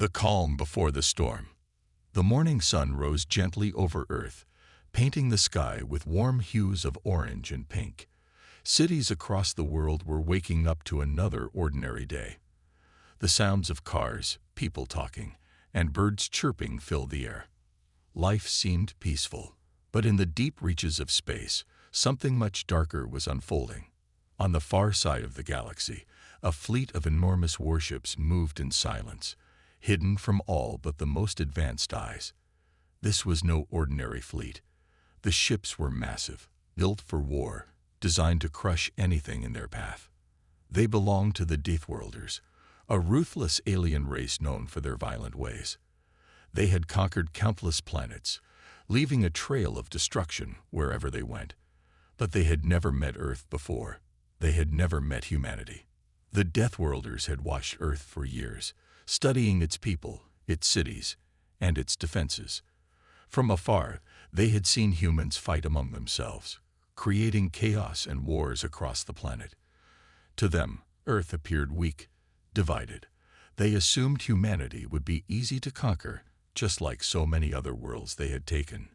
The calm before the storm. The morning sun rose gently over Earth, painting the sky with warm hues of orange and pink. Cities across the world were waking up to another ordinary day. The sounds of cars, people talking, and birds chirping filled the air. Life seemed peaceful, but in the deep reaches of space, something much darker was unfolding. On the far side of the galaxy, a fleet of enormous warships moved in silence, hidden from all but the most advanced eyes. This was no ordinary fleet. The ships were massive, built for war, designed to crush anything in their path. They belonged to the Deathworlders, a ruthless alien race known for their violent ways. They had conquered countless planets, leaving a trail of destruction wherever they went. But they had never met Earth before. They had never met humanity. The Deathworlders had watched Earth for years, studying its people, its cities, and its defenses. From afar, they had seen humans fight among themselves, creating chaos and wars across the planet. To them, Earth appeared weak, divided. They assumed humanity would be easy to conquer, just like so many other worlds they had taken.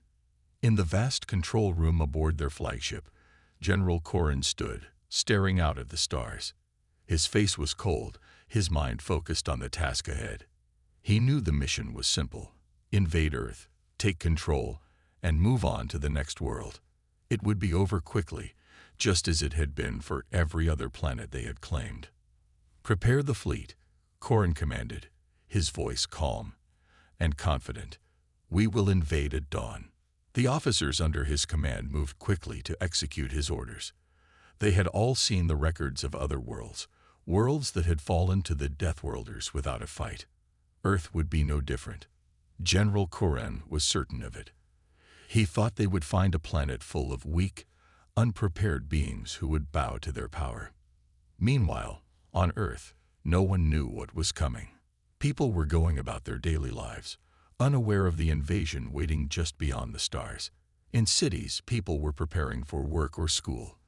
In the vast control room aboard their flagship, General Corran stood, staring out at the stars. His face was cold, his mind focused on the task ahead. He knew the mission was simple: invade Earth, take control, and move on to the next world. It would be over quickly, just as it had been for every other planet they had claimed. "Prepare the fleet," Corran commanded, his voice calm and confident. "We will invade at dawn." The officers under his command moved quickly to execute his orders. They had all seen the records of other worlds, worlds that had fallen to the Deathworlders without a fight. Earth would be no different. General Corran was certain of it. He thought they would find a planet full of weak, unprepared beings who would bow to their power. Meanwhile, on Earth, no one knew what was coming. People were going about their daily lives, unaware of the invasion waiting just beyond the stars. In cities, people were preparing for work or school.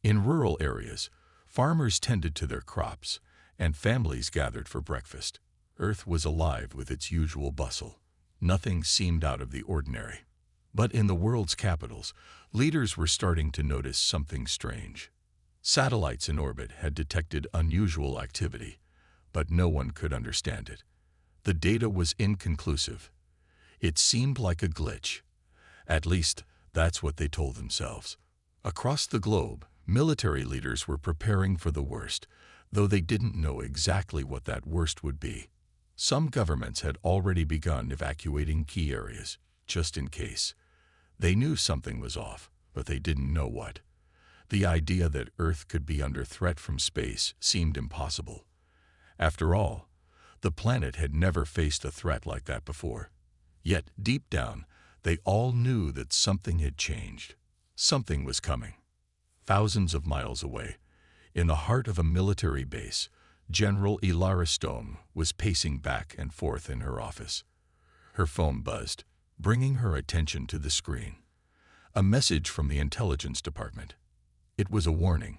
In rural areas, farmers tended to their crops, and families gathered for breakfast. Earth was alive with its usual bustle. Nothing seemed out of the ordinary. But in the world's capitals, leaders were starting to notice something strange. Satellites in orbit had detected unusual activity, but no one could understand it. The data was inconclusive. It seemed like a glitch. At least, that's what they told themselves. Across the globe, military leaders were preparing for the worst, though they didn't know exactly what that worst would be. Some governments had already begun evacuating key areas, just in case. They knew something was off, but they didn't know what. The idea that Earth could be under threat from space seemed impossible. After all, the planet had never faced a threat like that before. Yet, deep down, they all knew that something had changed. Something was coming. Thousands of miles away, in the heart of a military base, General Ilara Stone was pacing back and forth in her office. Her phone buzzed, bringing her attention to the screen. A message from the intelligence department. It was a warning.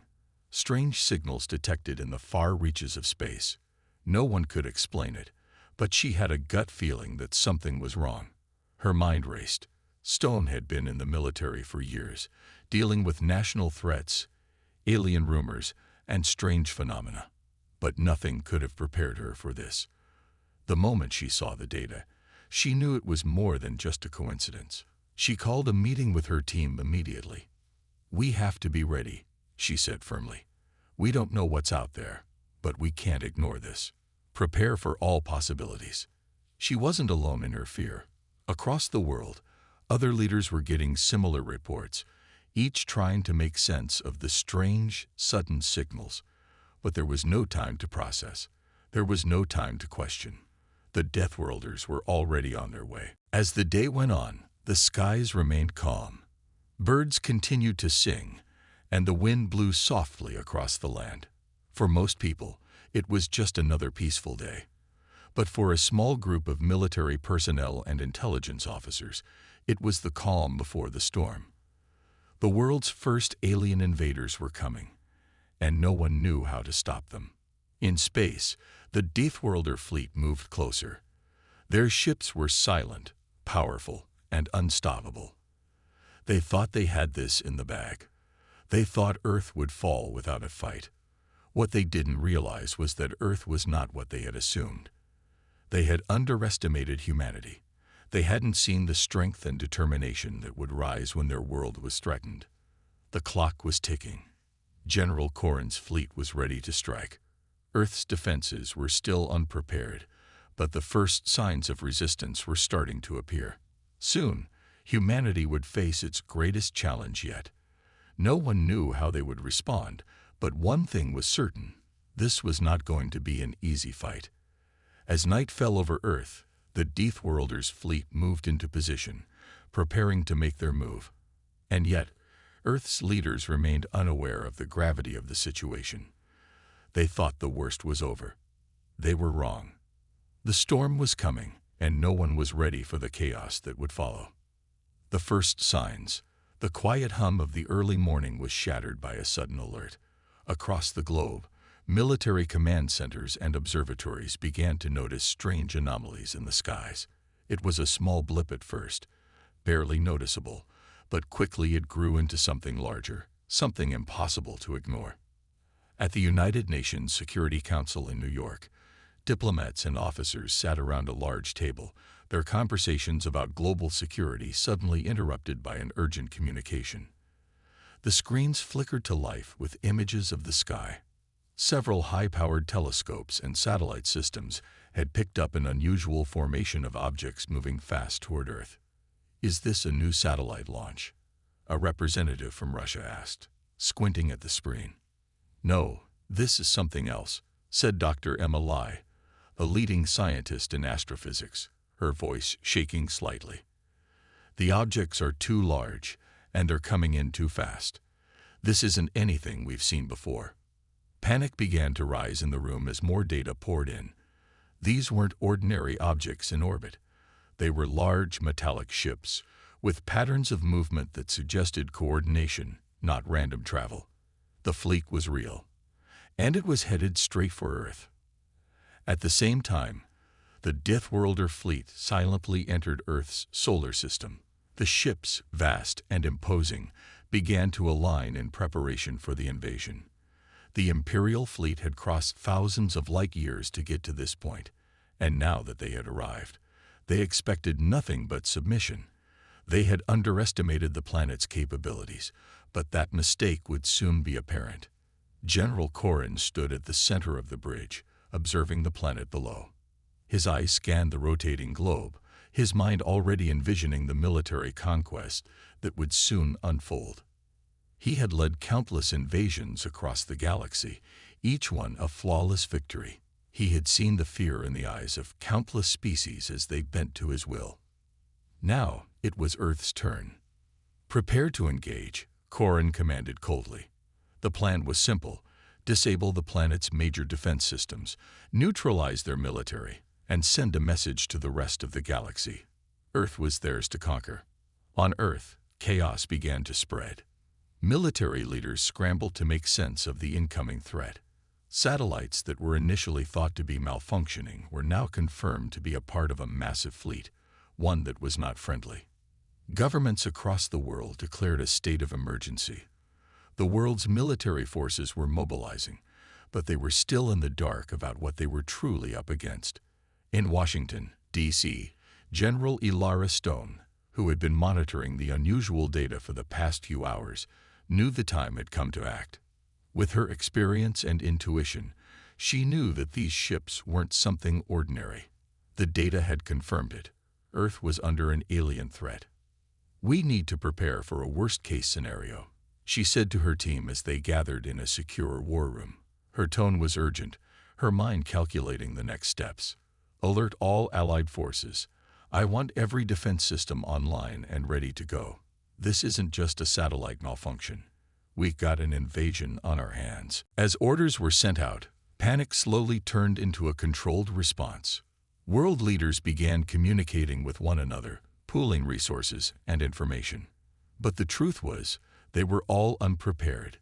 Strange signals detected in the far reaches of space. No one could explain it, but she had a gut feeling that something was wrong. Her mind raced. Stone had been in the military for years, dealing with national threats, alien rumors, and strange phenomena. But nothing could have prepared her for this. The moment she saw the data, she knew it was more than just a coincidence. She called a meeting with her team immediately. "We have to be ready," she said firmly. "We don't know what's out there, but we can't ignore this. Prepare for all possibilities." She wasn't alone in her fear. Across the world, other leaders were getting similar reports, each trying to make sense of the strange, sudden signals. But there was no time to process. There was no time to question. The Deathworlders were already on their way. As the day went on, the skies remained calm. Birds continued to sing, and the wind blew softly across the land. For most people, it was just another peaceful day. But for a small group of military personnel and intelligence officers, it was the calm before the storm. The world's first alien invaders were coming, and no one knew how to stop them. In space, the Deathworlder fleet moved closer. Their ships were silent, powerful, and unstoppable. They thought they had this in the bag. They thought Earth would fall without a fight. What they didn't realize was that Earth was not what they had assumed. They had underestimated humanity. They hadn't seen the strength and determination that would rise when their world was threatened. The clock was ticking. General Corrin's fleet was ready to strike. Earth's defenses were still unprepared, but the first signs of resistance were starting to appear. Soon, humanity would face its greatest challenge yet. No one knew how they would respond, but one thing was certain: this was not going to be an easy fight. As night fell over Earth, the Deathworlders' fleet moved into position, preparing to make their move. And yet, Earth's leaders remained unaware of the gravity of the situation. They thought the worst was over. They were wrong. The storm was coming, and no one was ready for the chaos that would follow. The first signs. The quiet hum of the early morning was shattered by a sudden alert. Across the globe, military command centers and observatories began to notice strange anomalies in the skies. It was a small blip at first, barely noticeable, but quickly it grew into something larger, something impossible to ignore. At the United Nations Security Council in New York, diplomats and officers sat around a large table, their conversations about global security suddenly interrupted by an urgent communication. The screens flickered to life with images of the sky. Several high-powered telescopes and satellite systems had picked up an unusual formation of objects moving fast toward Earth. "Is this a new satellite launch?" a representative from Russia asked, squinting at the screen. "No, this is something else," said Dr. Emma Lai, a leading scientist in astrophysics, her voice shaking slightly. "The objects are too large, and they're coming in too fast. This isn't anything we've seen before." Panic began to rise in the room as more data poured in. These weren't ordinary objects in orbit. They were large metallic ships, with patterns of movement that suggested coordination, not random travel. The fleet was real, and it was headed straight for Earth. At the same time, the Deathworlder fleet silently entered Earth's solar system. The ships, vast and imposing, began to align in preparation for the invasion. The Imperial fleet had crossed thousands of light years to get to this point, and now that they had arrived, they expected nothing but submission. They had underestimated the planet's capabilities, but that mistake would soon be apparent. General Corrin stood at the center of the bridge, observing the planet below. His eyes scanned the rotating globe, his mind already envisioning the military conquest that would soon unfold. He had led countless invasions across the galaxy, each one a flawless victory. He had seen the fear in the eyes of countless species as they bent to his will. Now it was Earth's turn. "Prepare to engage," Corrin commanded coldly. The plan was simple: disable the planet's major defense systems, neutralize their military, and send a message to the rest of the galaxy. Earth was theirs to conquer. On Earth, chaos began to spread. Military leaders scrambled to make sense of the incoming threat. Satellites that were initially thought to be malfunctioning were now confirmed to be a part of a massive fleet, one that was not friendly. Governments across the world declared a state of emergency. The world's military forces were mobilizing, but they were still in the dark about what they were truly up against. In Washington, D.C., General Ilara Stone, who had been monitoring the unusual data for the past few hours, knew the time had come to act. With her experience and intuition, she knew that these ships weren't something ordinary. The data had confirmed it. Earth was under an alien threat. "We need to prepare for a worst-case scenario," she said to her team as they gathered in a secure war room. Her tone was urgent, her mind calculating the next steps. "Alert all Allied forces. I want every defense system online and ready to go. This isn't just a satellite malfunction. We've got an invasion on our hands." As orders were sent out, panic slowly turned into a controlled response. World leaders began communicating with one another, pooling resources and information. But the truth was, they were all unprepared.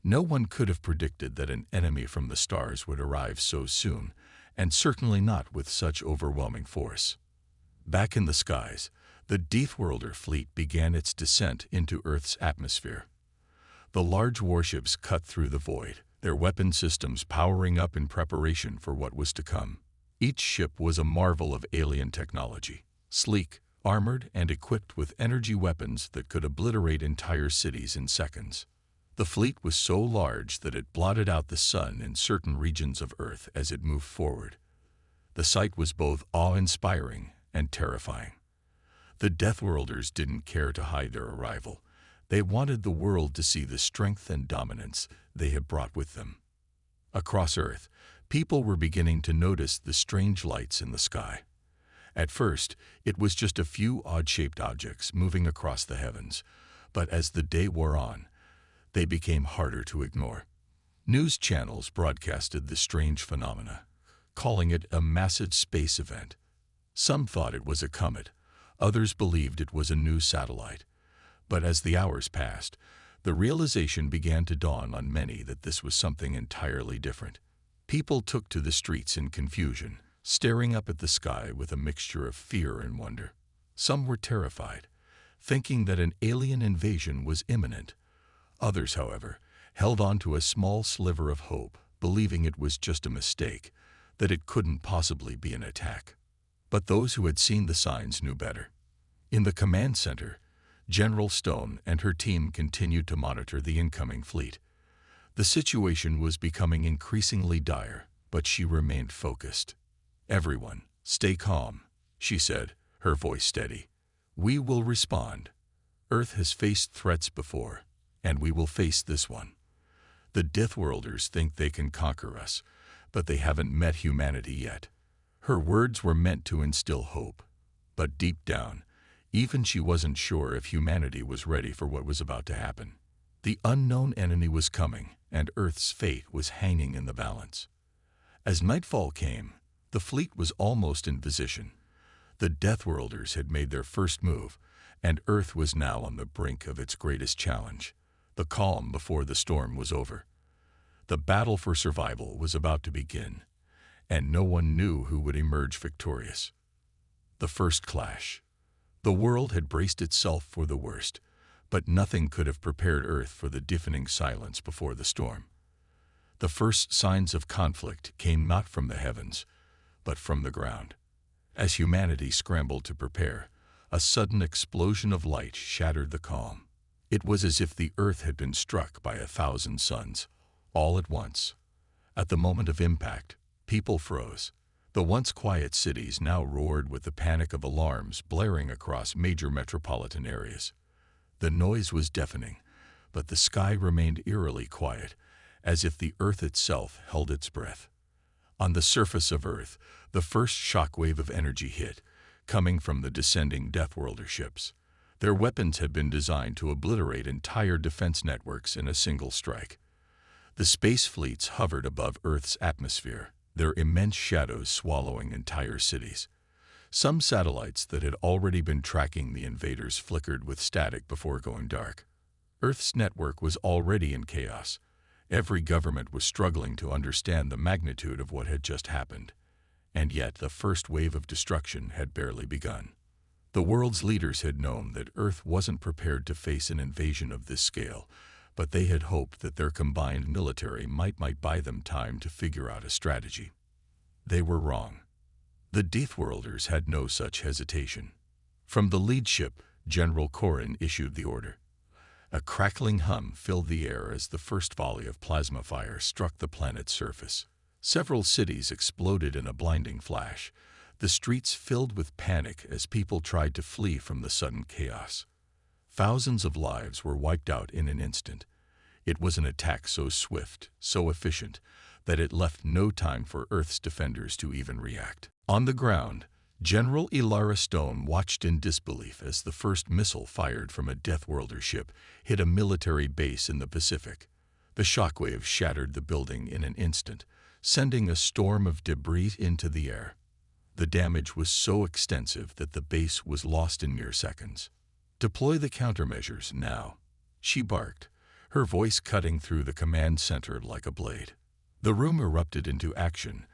No one could have predicted that an enemy from the stars would arrive so soon, and certainly not with such overwhelming force. Back in the skies, the Deathworlder fleet began its descent into Earth's atmosphere. The large warships cut through the void, their weapon systems powering up in preparation for what was to come. Each ship was a marvel of alien technology, sleek, armored, and equipped with energy weapons that could obliterate entire cities in seconds. The fleet was so large that it blotted out the sun in certain regions of Earth as it moved forward. The sight was both awe-inspiring and terrifying. The Deathworlders didn't care to hide their arrival. They wanted the world to see the strength and dominance they had brought with them. Across Earth, people were beginning to notice the strange lights in the sky. At first, it was just a few odd-shaped objects moving across the heavens, but as the day wore on, they became harder to ignore. News channels broadcasted the strange phenomena, calling it a massive space event. Some thought it was a comet, others believed it was a new satellite. But as the hours passed, the realization began to dawn on many that this was something entirely different. People took to the streets in confusion, staring up at the sky with a mixture of fear and wonder. Some were terrified, thinking that an alien invasion was imminent. Others, however, held on to a small sliver of hope, believing it was just a mistake, that it couldn't possibly be an attack. But those who had seen the signs knew better. In the command center, General Stone and her team continued to monitor the incoming fleet. The situation was becoming increasingly dire, but she remained focused. "Everyone, stay calm," she said, her voice steady. "We will respond. Earth has faced threats before, and we will face this one. The Deathworlders think they can conquer us, but they haven't met humanity yet." Her words were meant to instill hope, but deep down, even she wasn't sure if humanity was ready for what was about to happen. The unknown enemy was coming, and Earth's fate was hanging in the balance. As nightfall came, the fleet was almost in position. The Deathworlders had made their first move, and Earth was now on the brink of its greatest challenge. The calm before the storm was over. The battle for survival was about to begin, and no one knew who would emerge victorious. The first clash. The world had braced itself for the worst, but nothing could have prepared Earth for the deafening silence before the storm. The first signs of conflict came not from the heavens, but from the ground. As humanity scrambled to prepare, a sudden explosion of light shattered the calm. It was as if the Earth had been struck by 1,000 suns, all at once. At the moment of impact, people froze. The once quiet cities now roared with the panic of alarms blaring across major metropolitan areas. The noise was deafening, but the sky remained eerily quiet, as if the Earth itself held its breath. On the surface of Earth, the first shockwave of energy hit, coming from the descending Deathworlder ships. Their weapons had been designed to obliterate entire defense networks in a single strike. The space fleets hovered above Earth's atmosphere, their immense shadows swallowing entire cities. Some satellites that had already been tracking the invaders flickered with static before going dark. Earth's network was already in chaos. Every government was struggling to understand the magnitude of what had just happened. And yet the first wave of destruction had barely begun. The world's leaders had known that Earth wasn't prepared to face an invasion of this scale, but they had hoped that their combined military might buy them time to figure out a strategy. They were wrong. The Deathworlders had no such hesitation. From the lead ship, General Corrin issued the order. A crackling hum filled the air as the first volley of plasma fire struck the planet's surface. Several cities exploded in a blinding flash, the streets filled with panic as people tried to flee from the sudden chaos. Thousands of lives were wiped out in an instant. It was an attack so swift, so efficient, that it left no time for Earth's defenders to even react. On the ground, General Elara Stone watched in disbelief as the first missile fired from a Deathworlder ship hit a military base in the Pacific. The shockwave shattered the building in an instant, sending a storm of debris into the air. The damage was so extensive that the base was lost in mere seconds. "Deploy the countermeasures now," she barked, her voice cutting through the command center like a blade. The room erupted into action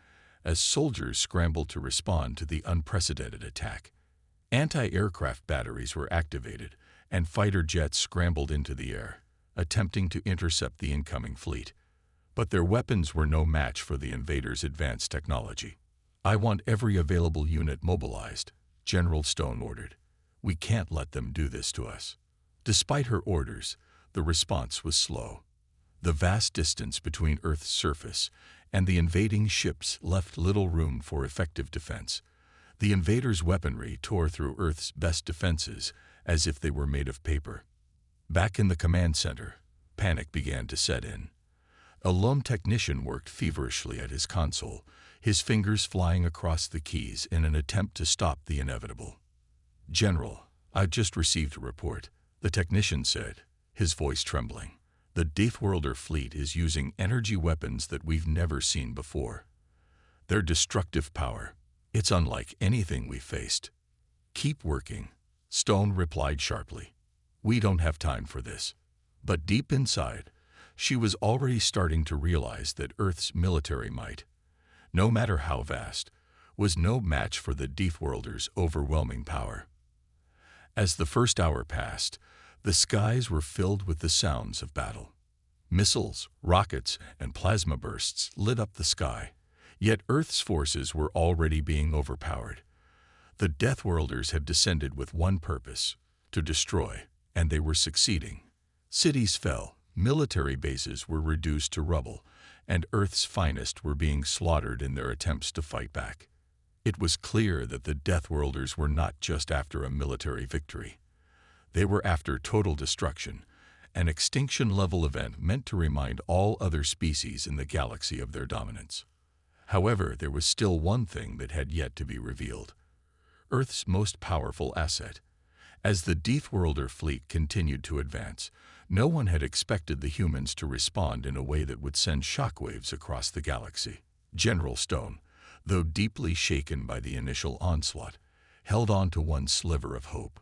as soldiers scrambled to respond to the unprecedented attack. Anti-aircraft batteries were activated, and fighter jets scrambled into the air, attempting to intercept the incoming fleet. But their weapons were no match for the invaders' advanced technology. "I want every available unit mobilized," General Stone ordered. "We can't let them do this to us." Despite her orders, the response was slow. The vast distance between Earth's surface and the invading ships left little room for effective defense. The invaders' weaponry tore through Earth's best defenses as if they were made of paper. Back in the command center, panic began to set in. A lone technician worked feverishly at his console, his fingers flying across the keys in an attempt to stop the inevitable. "General, I've just received a report," the technician said, his voice trembling. "The Deathworlder fleet is using energy weapons that we've never seen before. Their destructive power, it's unlike anything we've faced." "Keep working," Stone replied sharply. "We don't have time for this." But deep inside, she was already starting to realize that Earth's military might, no matter how vast, was no match for the Deathworlders' overwhelming power. As the first hour passed, the skies were filled with the sounds of battle. Missiles, rockets, and plasma bursts lit up the sky, yet Earth's forces were already being overpowered. The Deathworlders had descended with one purpose: to destroy, and they were succeeding. Cities fell, military bases were reduced to rubble, and Earth's finest were being slaughtered in their attempts to fight back. It was clear that the Deathworlders were not just after a military victory. They were after total destruction, an extinction-level event meant to remind all other species in the galaxy of their dominance. However, there was still one thing that had yet to be revealed: Earth's most powerful asset. As the Deathworlder fleet continued to advance, no one had expected the humans to respond in a way that would send shockwaves across the galaxy. General Stone, though deeply shaken by the initial onslaught, held on to one sliver of hope.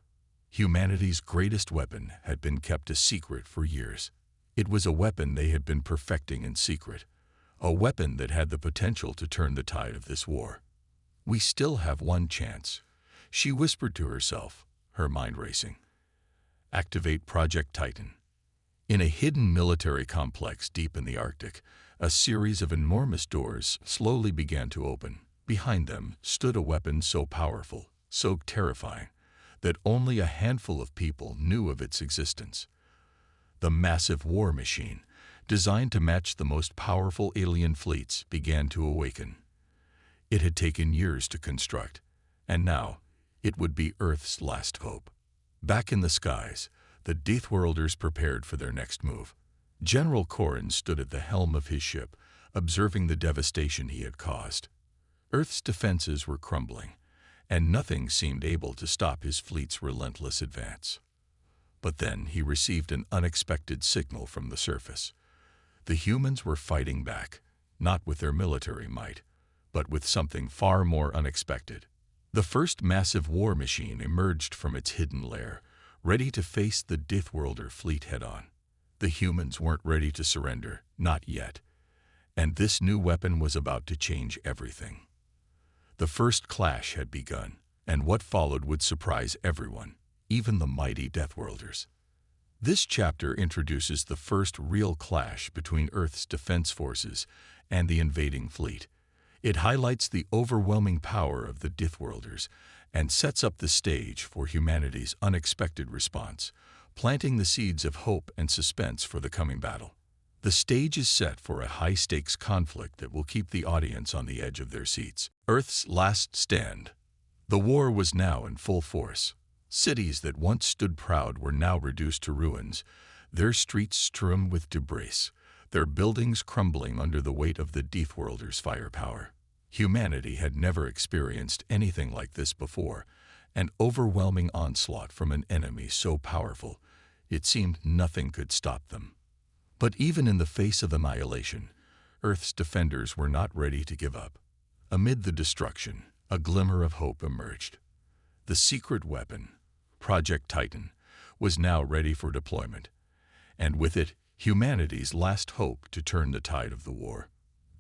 Humanity's greatest weapon had been kept a secret for years. It was a weapon they had been perfecting in secret, a weapon that had the potential to turn the tide of this war. "We still have one chance," she whispered to herself, her mind racing. "Activate Project Titan." In a hidden military complex deep in the Arctic, a series of enormous doors slowly began to open. Behind them stood a weapon so powerful, so terrifying, that only a handful of people knew of its existence. The massive war machine, designed to match the most powerful alien fleets, began to awaken. It had taken years to construct, and now it would be Earth's last hope. Back in the skies, the Deathworlders prepared for their next move. General Corrin stood at the helm of his ship, observing the devastation he had caused. Earth's defenses were crumbling, and nothing seemed able to stop his fleet's relentless advance. But then he received an unexpected signal from the surface. The humans were fighting back, not with their military might, but with something far more unexpected. The first massive war machine emerged from its hidden lair, ready to face the Deathworlder fleet head-on. The humans weren't ready to surrender, not yet, and this new weapon was about to change everything. The first clash had begun, and what followed would surprise everyone, even the mighty Deathworlders. This chapter introduces the first real clash between Earth's defense forces and the invading fleet. It highlights the overwhelming power of the Deathworlders and sets up the stage for humanity's unexpected response, planting the seeds of hope and suspense for the coming battle. The stage is set for a high-stakes conflict that will keep the audience on the edge of their seats. Earth's last stand. The war was now in full force. Cities that once stood proud were now reduced to ruins, their streets strewn with debris, their buildings crumbling under the weight of the Deathworlders' firepower. Humanity had never experienced anything like this before, an overwhelming onslaught from an enemy so powerful, it seemed nothing could stop them. But even in the face of annihilation, Earth's defenders were not ready to give up. Amid the destruction, a glimmer of hope emerged. The secret weapon, Project Titan, was now ready for deployment, and with it, humanity's last hope to turn the tide of the war.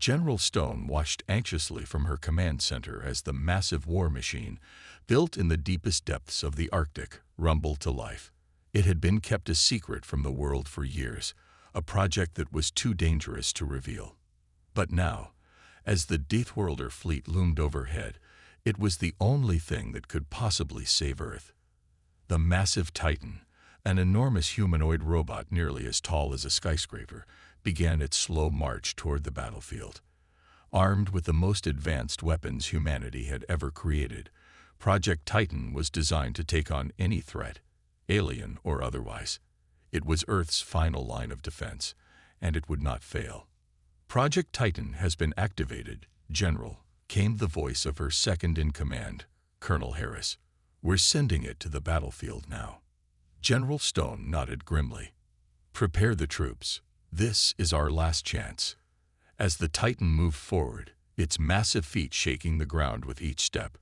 General Stone watched anxiously from her command center as the massive war machine, built in the deepest depths of the Arctic, rumbled to life. It had been kept a secret from the world for years, a project that was too dangerous to reveal. But now, as the Deathworlder fleet loomed overhead, it was the only thing that could possibly save Earth. The massive Titan, an enormous humanoid robot nearly as tall as a skyscraper, began its slow march toward the battlefield. Armed with the most advanced weapons humanity had ever created, Project Titan was designed to take on any threat, alien or otherwise. It was Earth's final line of defense, and it would not fail. Project Titan has been activated, General, came the voice of her second-in-command, Colonel Harris. We're sending it to the battlefield now. General Stone nodded grimly. Prepare the troops. This is our last chance. As the Titan moved forward, its massive feet shaking the ground with each step,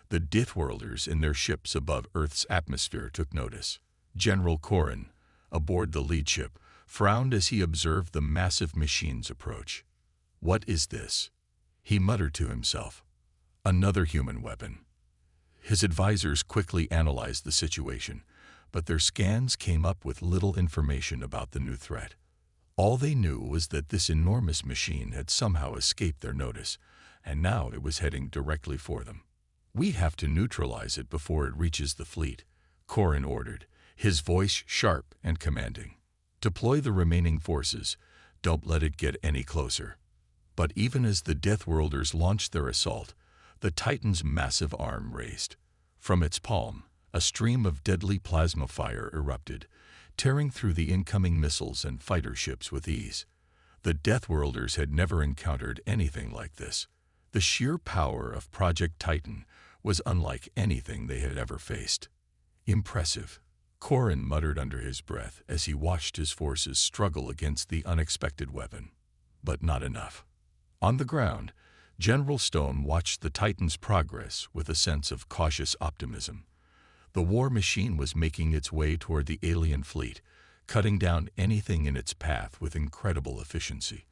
the Deathworlders in their ships above Earth's atmosphere took notice. General Corrin, aboard the lead ship, frowned as he observed the massive machine's approach. What is this? He muttered to himself. Another human weapon. His advisors quickly analyzed the situation, but their scans came up with little information about the new threat. All they knew was that this enormous machine had somehow escaped their notice, and now it was heading directly for them. We have to neutralize it before it reaches the fleet, Corrin ordered, his voice sharp and commanding. Deploy the remaining forces. Don't let it get any closer. But even as the Deathworlders launched their assault, the Titan's massive arm raised. From its palm, a stream of deadly plasma fire erupted, tearing through the incoming missiles and fighter ships with ease. The Deathworlders had never encountered anything like this. The sheer power of Project Titan was unlike anything they had ever faced. Impressive, Corrin muttered under his breath as he watched his forces struggle against the unexpected weapon. But not enough. On the ground, General Stone watched the Titan's progress with a sense of cautious optimism. The war machine was making its way toward the alien fleet, cutting down anything in its path with incredible efficiency.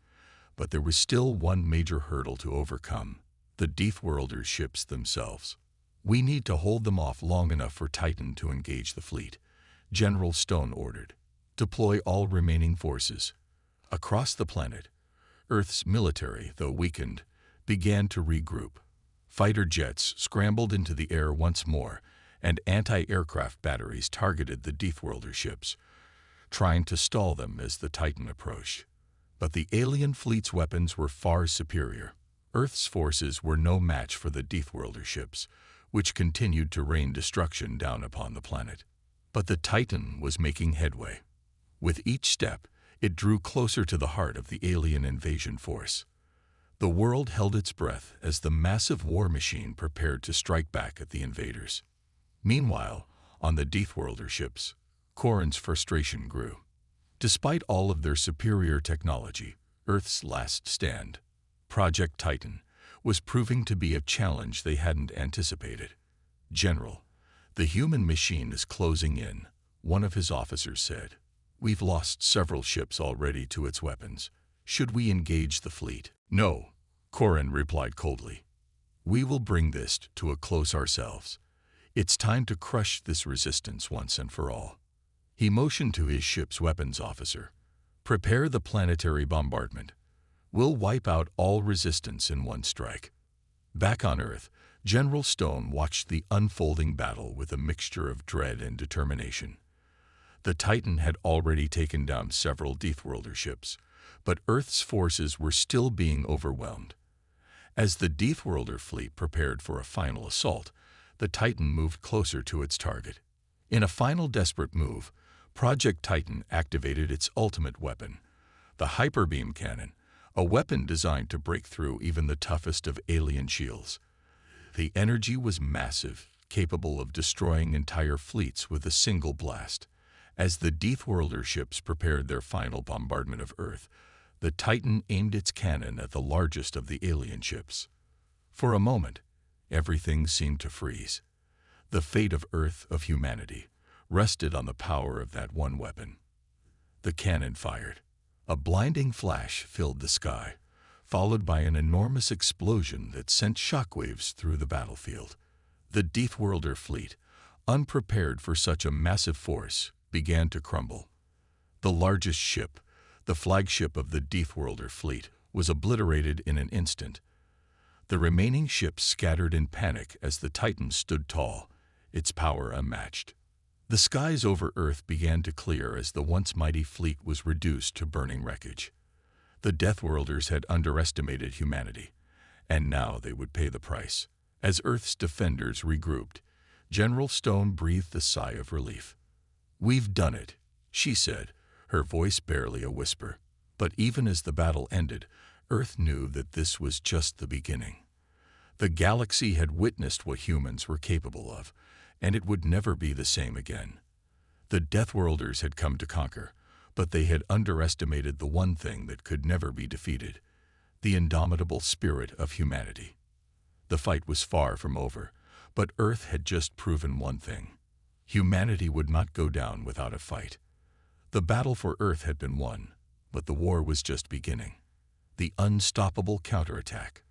But there was still one major hurdle to overcome: the Deathworlders ships themselves. We need to hold them off long enough for Titan to engage the fleet, General Stone ordered. Deploy all remaining forces. Across the planet, Earth's military, though weakened, began to regroup. Fighter jets scrambled into the air once more, and anti-aircraft batteries targeted the Deathworlder ships, trying to stall them as the Titan approached. But the alien fleet's weapons were far superior. Earth's forces were no match for the Deathworlder ships, which continued to rain destruction down upon the planet. But the Titan was making headway. With each step, it drew closer to the heart of the alien invasion force. The world held its breath as the massive war machine prepared to strike back at the invaders. Meanwhile, on the Deathworlder ships, Corrin's frustration grew. Despite all of their superior technology, Earth's last stand, Project Titan, was proving to be a challenge they hadn't anticipated. General, the human machine is closing in, one of his officers said. We've lost several ships already to its weapons. Should we engage the fleet? No, Corrin replied coldly. We will bring this to a close ourselves. It's time to crush this resistance once and for all. He motioned to his ship's weapons officer. Prepare the planetary bombardment. We'll wipe out all resistance in one strike. Back on Earth, General Stone watched the unfolding battle with a mixture of dread and determination. The Titan had already taken down several Deathworlder ships, but Earth's forces were still being overwhelmed. As the Deathworlder fleet prepared for a final assault, the Titan moved closer to its target. In a final desperate move, Project Titan activated its ultimate weapon, the hyperbeam cannon, a weapon designed to break through even the toughest of alien shields. The energy was massive, capable of destroying entire fleets with a single blast. As the Deathworlder ships prepared their final bombardment of Earth, the Titan aimed its cannon at the largest of the alien ships. For a moment, everything seemed to freeze. The fate of Earth, of humanity, rested on the power of that one weapon. The cannon fired. A blinding flash filled the sky, followed by an enormous explosion that sent shockwaves through the battlefield. The Deathworlder fleet, unprepared for such a massive force, began to crumble. The largest ship, the flagship of the Deathworlder fleet, was obliterated in an instant. The remaining ships scattered in panic as the Titan stood tall, its power unmatched. The skies over Earth began to clear as the once mighty fleet was reduced to burning wreckage. The Deathworlders had underestimated humanity, and now they would pay the price. As Earth's defenders regrouped, General Stone breathed a sigh of relief. "We've done it," she said, her voice barely a whisper. But even as the battle ended, Earth knew that this was just the beginning. The galaxy had witnessed what humans were capable of, and it would never be the same again. The Deathworlders had come to conquer, but they had underestimated the one thing that could never be defeated: the indomitable spirit of humanity. The fight was far from over, but Earth had just proven one thing: humanity would not go down without a fight. The battle for Earth had been won, but the war was just beginning. The unstoppable counterattack.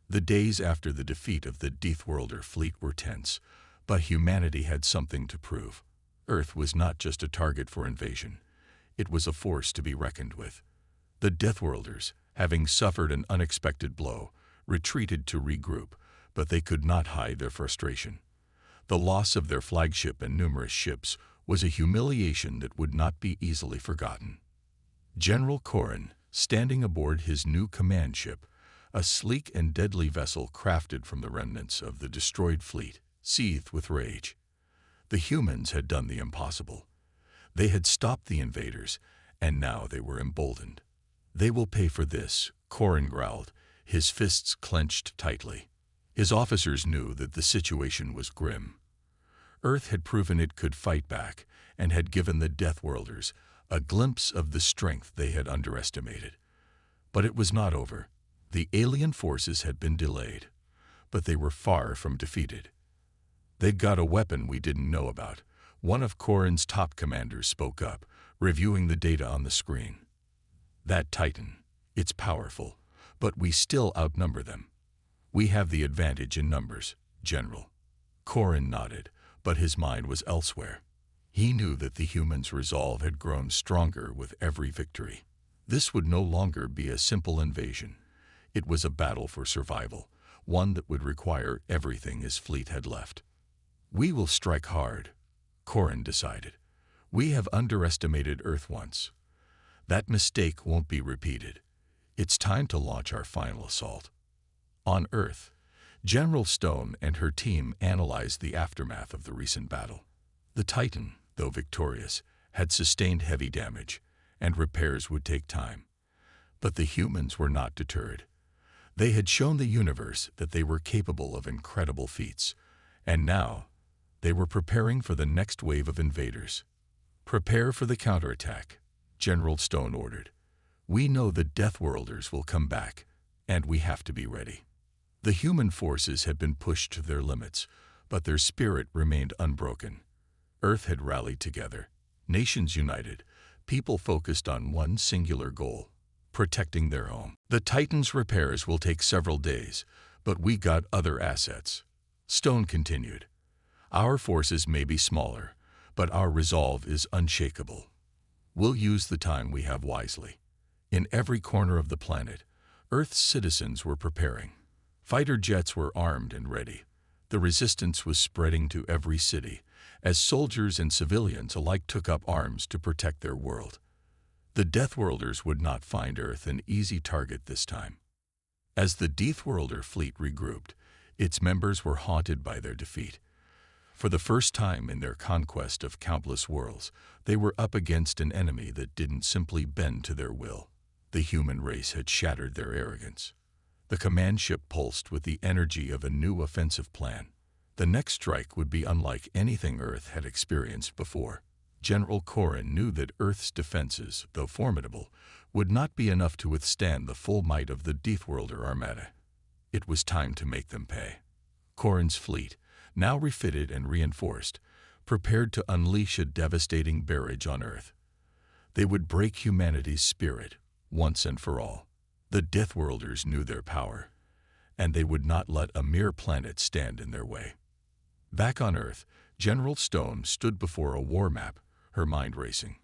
The days after the defeat of the Deathworlder fleet were tense, but humanity had something to prove. Earth was not just a target for invasion. It was a force to be reckoned with. The Deathworlders, having suffered an unexpected blow, retreated to regroup, but they could not hide their frustration. The loss of their flagship and numerous ships was a humiliation that would not be easily forgotten. General Corrin, standing aboard his new command ship, a sleek and deadly vessel crafted from the remnants of the destroyed fleet, seethed with rage. The humans had done the impossible. They had stopped the invaders, and now they were emboldened. "They will pay for this," Corrin growled, his fists clenched tightly. His officers knew that the situation was grim. Earth had proven it could fight back, and had given the Deathworlders a glimpse of the strength they had underestimated. But it was not over. The alien forces had been delayed, but they were far from defeated. "They'd got a weapon we didn't know about," one of Corrin's top commanders spoke up, reviewing the data on the screen. "That Titan, it's powerful, but we still outnumber them. We have the advantage in numbers, General." Corrin nodded, but his mind was elsewhere. He knew that the humans' resolve had grown stronger with every victory. This would no longer be a simple invasion. It was a battle for survival, one that would require everything his fleet had left. "We will strike hard," Corrin decided. "We have underestimated Earth once. That mistake won't be repeated. It's time to launch our final assault." On Earth, General Stone and her team analyzed the aftermath of the recent battle. The Titan, though victorious, had sustained heavy damage, and repairs would take time. But the humans were not deterred. They had shown the universe that they were capable of incredible feats, and now they were preparing for the next wave of invaders. "Prepare for the counterattack," General Stone ordered. "We know the Deathworlders will come back, and we have to be ready." The human forces had been pushed to their limits, but their spirit remained unbroken. Earth had rallied together, nations united, people focused on one singular goal: protecting their home. "The Titan's repairs will take several days, but we got other assets," Stone continued. "Our forces may be smaller, but our resolve is unshakable. We'll use the time we have wisely." In every corner of the planet, Earth's citizens were preparing. Fighter jets were armed and ready. The resistance was spreading to every city, as soldiers and civilians alike took up arms to protect their world. The Deathworlders would not find Earth an easy target this time. As the Deathworlder fleet regrouped, its members were haunted by their defeat. For the first time in their conquest of countless worlds, they were up against an enemy that didn't simply bend to their will. The human race had shattered their arrogance. The command ship pulsed with the energy of a new offensive plan. The next strike would be unlike anything Earth had experienced before. General Corrin knew that Earth's defenses, though formidable, would not be enough to withstand the full might of the Deathworlder armada. It was time to make them pay. Corrin's fleet, now refitted and reinforced, prepared to unleash a devastating barrage on Earth. They would break humanity's spirit, once and for all. The Deathworlders knew their power, and they would not let a mere planet stand in their way. Back on Earth, General Stone stood before a war map, her mind racing.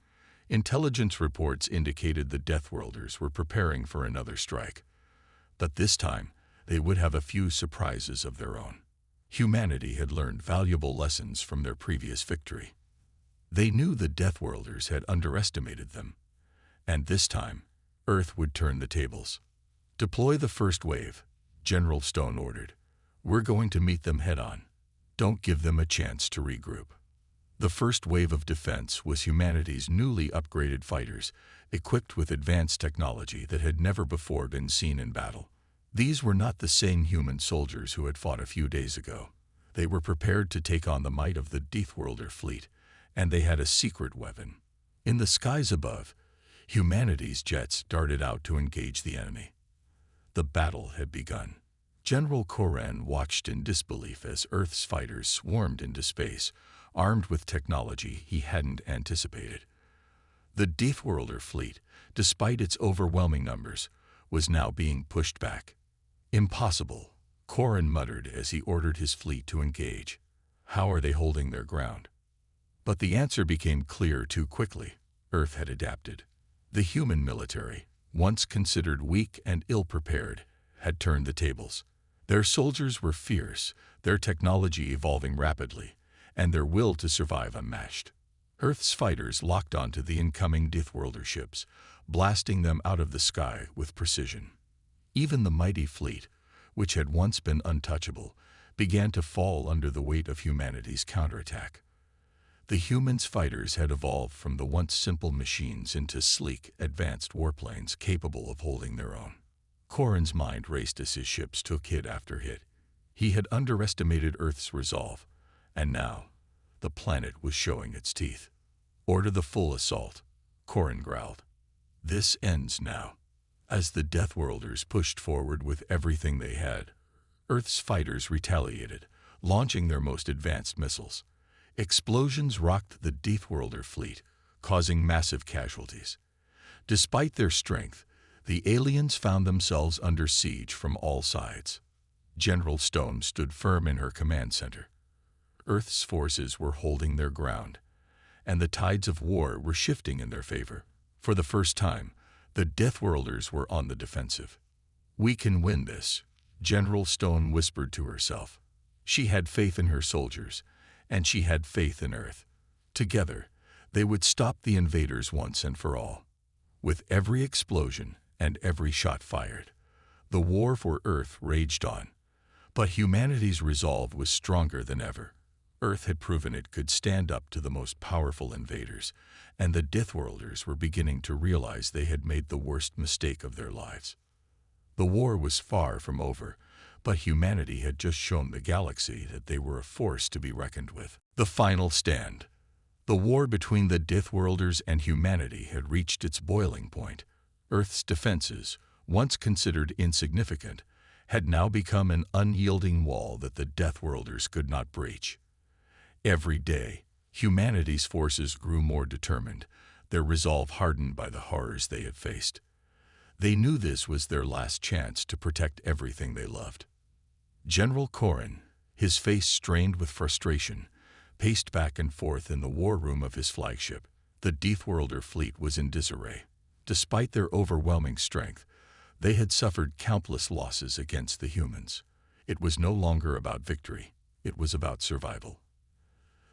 Intelligence reports indicated the Deathworlders were preparing for another strike. But this time, they would have a few surprises of their own. Humanity had learned valuable lessons from their previous victory. They knew the Deathworlders had underestimated them, and this time, Earth would turn the tables. "Deploy the first wave," General Stone ordered. "We're going to meet them head-on. Don't give them a chance to regroup." The first wave of defense was humanity's newly upgraded fighters, equipped with advanced technology that had never before been seen in battle. These were not the same human soldiers who had fought a few days ago. They were prepared to take on the might of the Deathworlder fleet, and they had a secret weapon. In the skies above, humanity's jets darted out to engage the enemy. The battle had begun. General Koran watched in disbelief as Earth's fighters swarmed into space, armed with technology he hadn't anticipated. The Deathworlder fleet, despite its overwhelming numbers, was now being pushed back. "Impossible," Koran muttered as he ordered his fleet to engage. "How are they holding their ground?" But the answer became clear too quickly. Earth had adapted. The human military, once considered weak and ill-prepared, had turned the tables. Their soldiers were fierce, their technology evolving rapidly, and their will to survive unmatched. Earth's fighters locked onto the incoming Deathworlder ships, blasting them out of the sky with precision. Even the mighty fleet, which had once been untouchable, began to fall under the weight of humanity's counterattack. The humans' fighters had evolved from the once simple machines into sleek, advanced warplanes capable of holding their own. Koran's mind raced as his ships took hit after hit. He had underestimated Earth's resolve, and now the planet was showing its teeth. "Order the full assault," Koran growled. "This ends now." As the Deathworlders pushed forward with everything they had, Earth's fighters retaliated, launching their most advanced missiles. Explosions rocked the Deathworlder fleet, causing massive casualties. Despite their strength, the aliens found themselves under siege from all sides. General Stone stood firm in her command center. Earth's forces were holding their ground, and the tides of war were shifting in their favor. For the first time, the Deathworlders were on the defensive. "We can win this," General Stone whispered to herself. She had faith in her soldiers, and she had faith in Earth. Together, they would stop the invaders once and for all. With every explosion and every shot fired, the war for Earth raged on. But humanity's resolve was stronger than ever. Earth had proven it could stand up to the most powerful invaders, and the Deathworlders were beginning to realize they had made the worst mistake of their lives. The war was far from over, but humanity had just shown the galaxy that they were a force to be reckoned with. The final stand. The war between the Deathworlders and humanity had reached its boiling point. Earth's defenses, once considered insignificant, had now become an unyielding wall that the Deathworlders could not breach. Every day, humanity's forces grew more determined, their resolve hardened by the horrors they had faced. They knew this was their last chance to protect everything they loved. General Koran, his face strained with frustration, paced back and forth in the war room of his flagship. The Deathworlder fleet was in disarray. Despite their overwhelming strength, they had suffered countless losses against the humans. It was no longer about victory, it was about survival.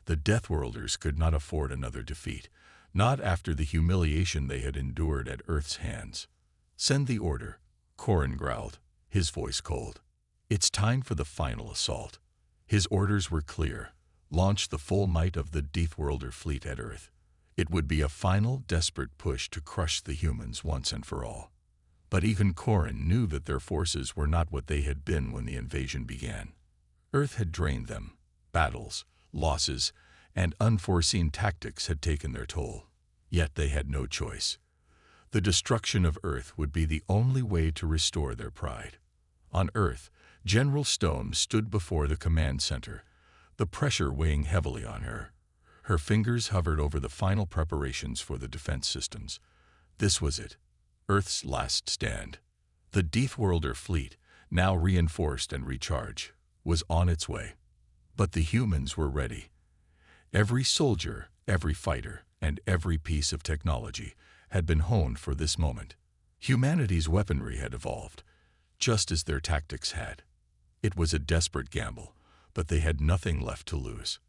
The Deathworlders could not afford another defeat, not after the humiliation they had endured at Earth's hands. "Send the order," Koran growled, his voice cold. "It's time for the final assault." His orders were clear. Launch the full might of the Deathworlder fleet at Earth. It would be a final, desperate push to crush the humans once and for all. But even Koran knew that their forces were not what they had been when the invasion began. Earth had drained them. Battles, losses, and unforeseen tactics had taken their toll. Yet they had no choice. The destruction of Earth would be the only way to restore their pride. On Earth, General Stone stood before the command center, the pressure weighing heavily on her. Her fingers hovered over the final preparations for the defense systems. This was it, Earth's last stand. The Deathworlder fleet, now reinforced and recharged, was on its way. But the humans were ready. Every soldier, every fighter, and every piece of technology had been honed for this moment. Humanity's weaponry had evolved, just as their tactics had. It was a desperate gamble, but they had nothing left to lose.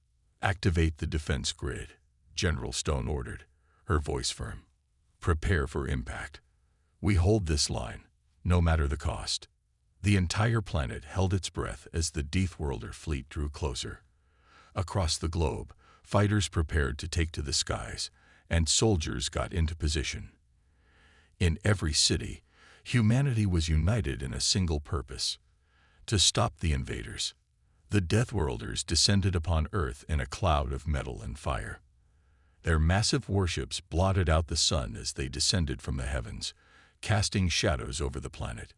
"Activate the defense grid," General Stone ordered, her voice firm. "Prepare for impact. We hold this line, no matter the cost." The entire planet held its breath as the Deathworlder fleet drew closer. Across the globe, fighters prepared to take to the skies, and soldiers got into position. In every city, humanity was united in a single purpose: to stop the invaders. The Deathworlders descended upon Earth in a cloud of metal and fire. Their massive warships blotted out the sun as they descended from the heavens, casting shadows over the planet.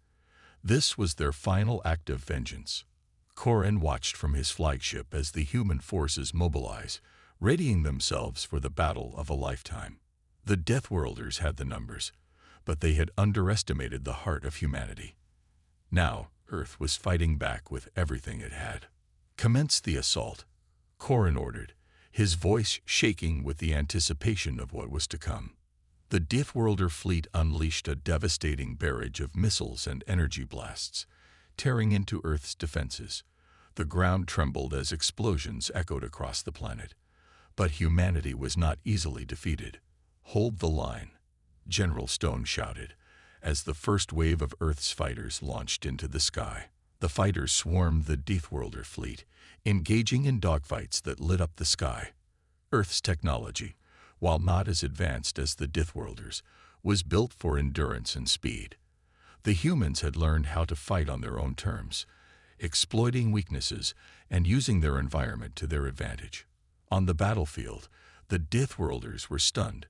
This was their final act of vengeance. Corrin watched from his flagship as the human forces mobilized, readying themselves for the battle of a lifetime. The Deathworlders had the numbers, but they had underestimated the heart of humanity. Now, Earth was fighting back with everything it had. "Commence the assault," Corrin ordered, his voice shaking with the anticipation of what was to come. The Deathworlder fleet unleashed a devastating barrage of missiles and energy blasts, tearing into Earth's defenses. The ground trembled as explosions echoed across the planet. But humanity was not easily defeated. "Hold the line," General Stone shouted, as the first wave of Earth's fighters launched into the sky. The fighters swarmed the Deathworlder fleet, engaging in dogfights that lit up the sky. Earth's technology, while not as advanced as the Deathworlders, was built for endurance and speed. The humans had learned how to fight on their own terms, exploiting weaknesses and using their environment to their advantage. On the battlefield, the Deathworlders were stunned.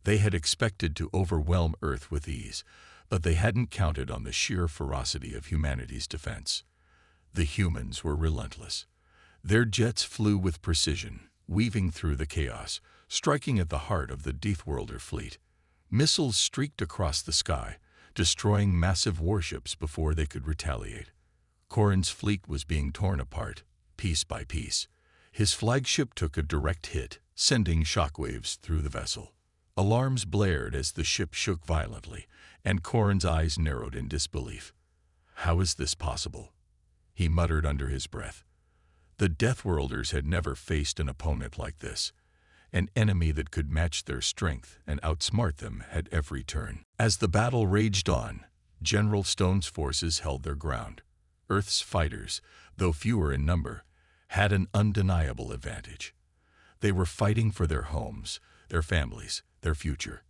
They had expected to overwhelm Earth with ease, but they hadn't counted on the sheer ferocity of humanity's defense. The humans were relentless. Their jets flew with precision, weaving through the chaos, striking at the heart of the Deathworlder fleet. Missiles streaked across the sky, destroying massive warships before they could retaliate. Corrin's fleet was being torn apart, piece by piece. His flagship took a direct hit, sending shockwaves through the vessel. Alarms blared as the ship shook violently, and Corrin's eyes narrowed in disbelief. "How is this possible?" he muttered under his breath. The Deathworlders had never faced an opponent like this, an enemy that could match their strength and outsmart them at every turn. As the battle raged on, General Stone's forces held their ground. Earth's fighters, though fewer in number, had an undeniable advantage. They were fighting for their homes, their families, their future.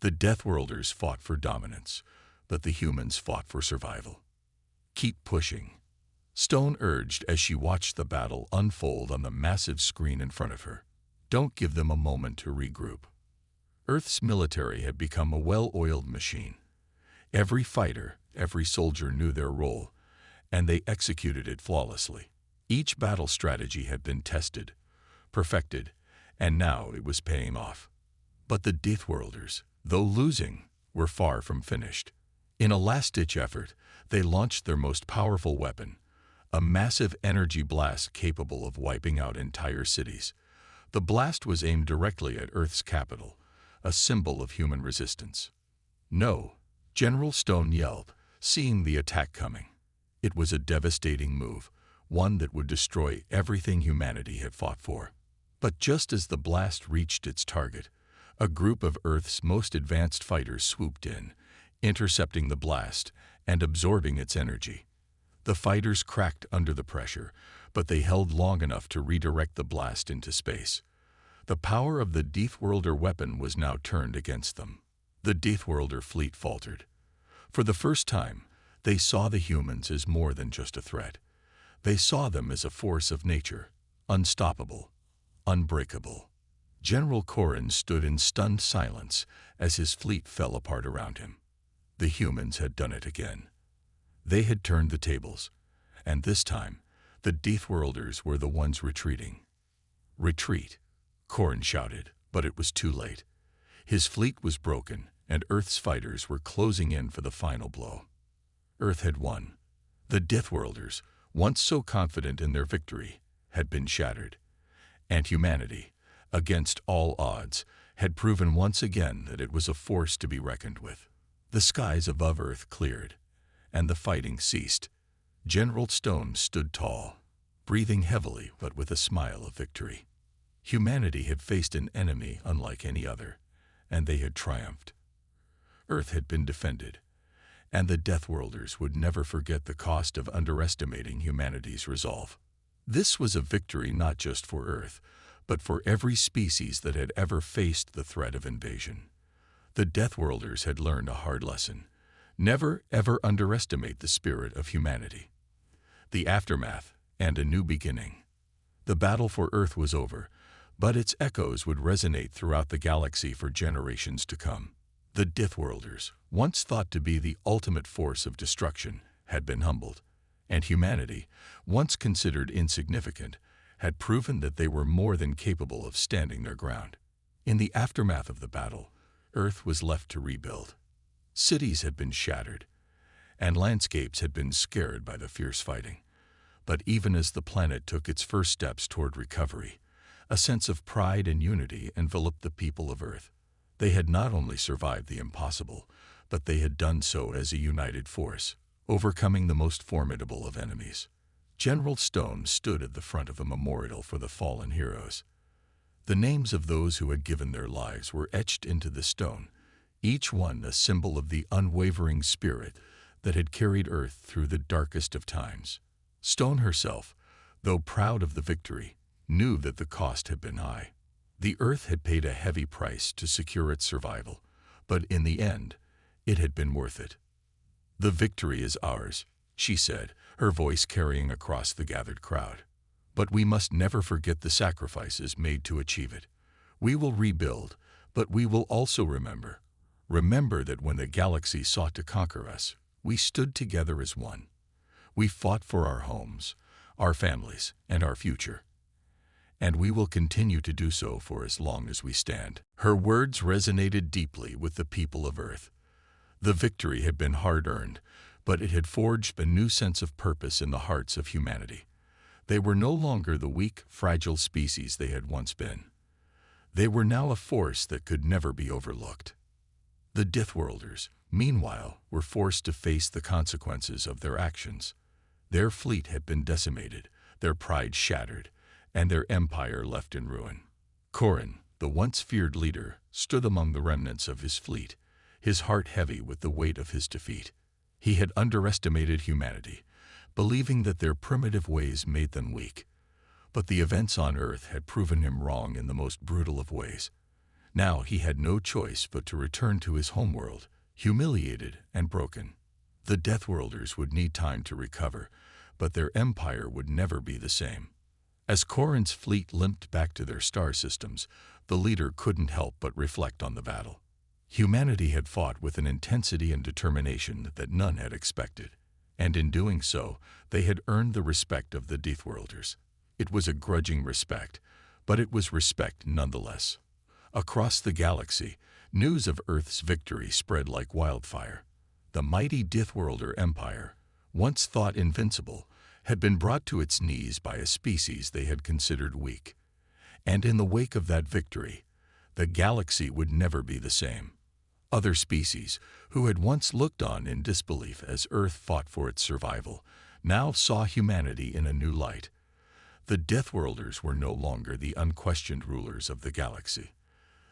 The Deathworlders fought for dominance, but the humans fought for survival. "Keep pushing," Stone urged as she watched the battle unfold on the massive screen in front of her. "Don't give them a moment to regroup." Earth's military had become a well-oiled machine. Every fighter, every soldier knew their role, and they executed it flawlessly. Each battle strategy had been tested, perfected, and now it was paying off. But the Deathworlders, though losing, were far from finished. In a last-ditch effort, they launched their most powerful weapon, a massive energy blast capable of wiping out entire cities. The blast was aimed directly at Earth's capital, a symbol of human resistance. "No," General Stone yelled, seeing the attack coming. It was a devastating move, one that would destroy everything humanity had fought for. But just as the blast reached its target, a group of Earth's most advanced fighters swooped in, intercepting the blast and absorbing its energy. The fighters cracked under the pressure, but they held long enough to redirect the blast into space. The power of the Deathworlder weapon was now turned against them. The Deathworlder fleet faltered. For the first time, they saw the humans as more than just a threat. They saw them as a force of nature, unstoppable, unbreakable. General Corrin stood in stunned silence as his fleet fell apart around him. The humans had done it again. They had turned the tables, and this time, the Deathworlders were the ones retreating. "Retreat," Corrin shouted, but it was too late. His fleet was broken, and Earth's fighters were closing in for the final blow. Earth had won. The Deathworlders, once so confident in their victory, had been shattered. And humanity, against all odds, had proven once again that it was a force to be reckoned with. The skies above Earth cleared, and the fighting ceased. General Stone stood tall, breathing heavily but with a smile of victory. Humanity had faced an enemy unlike any other, and they had triumphed. Earth had been defended, and the Deathworlders would never forget the cost of underestimating humanity's resolve. This was a victory not just for Earth, but for every species that had ever faced the threat of invasion. The Deathworlders had learned a hard lesson. Never, ever underestimate the spirit of humanity. The aftermath and a new beginning. The battle for Earth was over, but its echoes would resonate throughout the galaxy for generations to come. The Deathworlders, once thought to be the ultimate force of destruction, had been humbled, and humanity, once considered insignificant, had proven that they were more than capable of standing their ground. In the aftermath of the battle, Earth was left to rebuild. Cities had been shattered, and landscapes had been scarred by the fierce fighting. But even as the planet took its first steps toward recovery, a sense of pride and unity enveloped the people of Earth. They had not only survived the impossible, but they had done so as a united force, overcoming the most formidable of enemies. General Stone stood at the front of a memorial for the fallen heroes. The names of those who had given their lives were etched into the stone, each one a symbol of the unwavering spirit that had carried Earth through the darkest of times. Stone herself, though proud of the victory, knew that the cost had been high. The Earth had paid a heavy price to secure its survival, but in the end, it had been worth it. "The victory is ours," she said, her voice carrying across the gathered crowd. "But we must never forget the sacrifices made to achieve it. We will rebuild, but we will also remember that when the galaxy sought to conquer us, we stood together as one. We fought for our homes, our families, and our future. And we will continue to do so for as long as we stand." Her words resonated deeply with the people of Earth. The victory had been hard-earned, but it had forged a new sense of purpose in the hearts of humanity. They were no longer the weak, fragile species they had once been. They were now a force that could never be overlooked. The Deathworlders, meanwhile, were forced to face the consequences of their actions. Their fleet had been decimated, their pride shattered, and their empire left in ruin. Corin, the once feared leader, stood among the remnants of his fleet, his heart heavy with the weight of his defeat. He had underestimated humanity, believing that their primitive ways made them weak. But the events on Earth had proven him wrong in the most brutal of ways. Now he had no choice but to return to his homeworld, humiliated and broken. The Deathworlders would need time to recover, but their empire would never be the same. As Corin's fleet limped back to their star systems, the leader couldn't help but reflect on the battle. Humanity had fought with an intensity and determination that none had expected, and in doing so, they had earned the respect of the Deathworlders. It was a grudging respect, but it was respect nonetheless. Across the galaxy, news of Earth's victory spread like wildfire. The mighty Deathworlder Empire, once thought invincible, had been brought to its knees by a species they had considered weak. And in the wake of that victory, the galaxy would never be the same. Other species, who had once looked on in disbelief as Earth fought for its survival, now saw humanity in a new light. The Deathworlders were no longer the unquestioned rulers of the galaxy.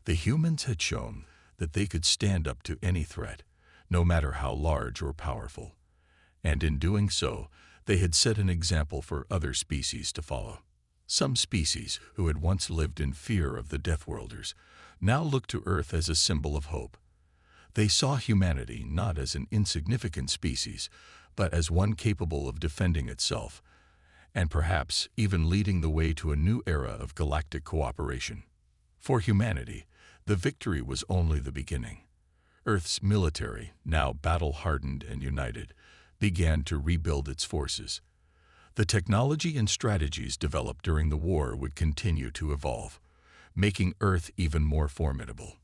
The humans had shown that they could stand up to any threat, no matter how large or powerful. And in doing so, they had set an example for other species to follow. Some species, who had once lived in fear of the Deathworlders, now looked to Earth as a symbol of hope. They saw humanity not as an insignificant species, but as one capable of defending itself, and perhaps even leading the way to a new era of galactic cooperation. For humanity, the victory was only the beginning. Earth's military, now battle-hardened and united, began to rebuild its forces. The technology and strategies developed during the war would continue to evolve, making Earth even more formidable.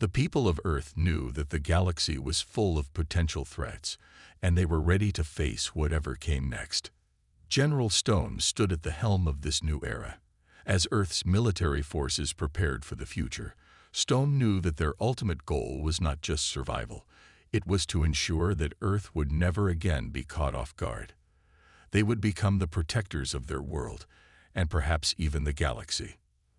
The people of Earth knew that the galaxy was full of potential threats, and they were ready to face whatever came next. General Stone stood at the helm of this new era. As Earth's military forces prepared for the future, Stone knew that their ultimate goal was not just survival. It was to ensure that Earth would never again be caught off guard. They would become the protectors of their world, and perhaps even the galaxy.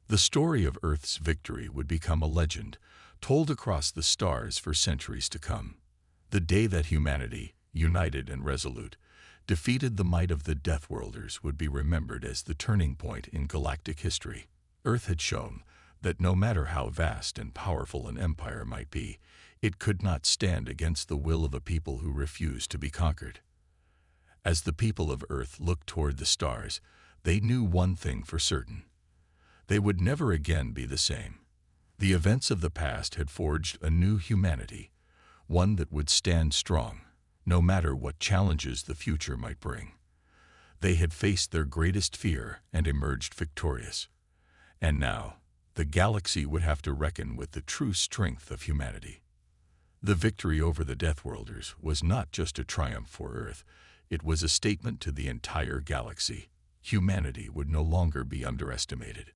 The story of Earth's victory would become a legend, told across the stars for centuries to come. The day that humanity, united and resolute, defeated the might of the Deathworlders would be remembered as the turning point in galactic history. Earth had shown that no matter how vast and powerful an empire might be, it could not stand against the will of a people who refused to be conquered. As the people of Earth looked toward the stars, they knew one thing for certain. They would never again be the same. The events of the past had forged a new humanity, one that would stand strong, no matter what challenges the future might bring. They had faced their greatest fear and emerged victorious. And now, the galaxy would have to reckon with the true strength of humanity. The victory over the Deathworlders was not just a triumph for Earth, it was a statement to the entire galaxy. Humanity would no longer be underestimated.